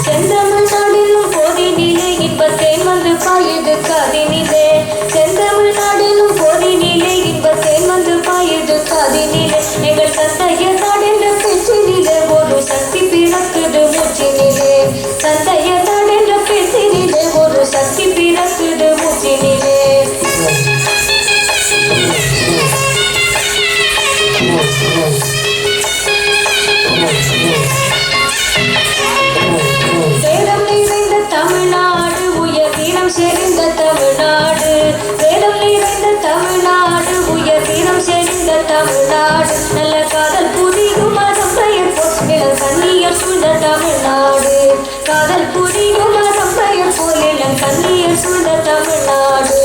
செந்தமிழ்நாடிலும் போதினிலே இன்பத்தேன் வந்து பாயுது காதினிலே. செந்தமிழ்நாடிலும் போதினிலே இன்பத்தேன் வந்து பாயுது காதினிலே. எங்கள் தந்தையதாடென்ற பேச்சினிலே ஒரு சக்தி பிறக்குது மூச்சினிலே. தந்தையதாடென்ற பேச்சினிலே ஒரு சக்தி பிறக்குது மூச்சினிலே. வேதம் நிறைந்த தமிழ்நாடு, உயர் வீரம் செறிந்த தமிழ்நாடு. வேதம் நிறைந்த தமிழ்நாடு, உயர் வீரம் செறிந்த தமிழ்நாடு. நல்ல காதல் புரியும் மரம் பெயர் போல் இளம் கண்ணியர் சூழ்ந்த தமிழ்நாடு. காதல் புரியும் மரம் பெயர் போல் இளம் கண்ணியர் சூழ்ந்த தமிழ்நாடு.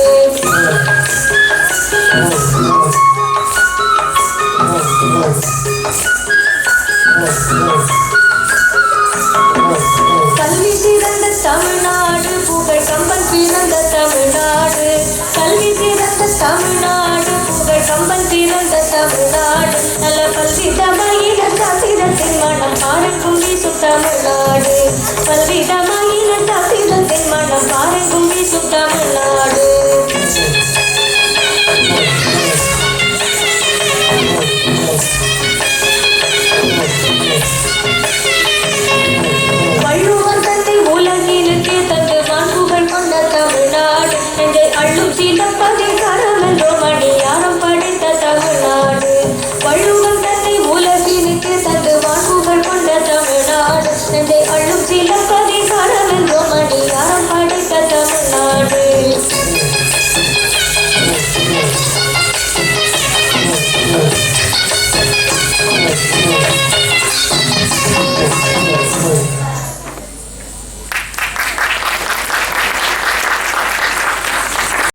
கல்வி சிறந்த தமிழ்நாடு, புகழ் கம்பன் பிறந்த தமிழ்நாடு. கல்வி சிறந்த தமிழ்நாடு, புகழ் கம்பன் பிறந்த தமிழ்நாடு. நல்ல பல்விதமாயின சாத்திரத்தின் மனம் பாருக்கும் வீசும் தமிழ்நாடு. பல்விதமாயின சாத்திரத்தின் மனம் பாருக்கும் வீசும் தமிழ்நாடு.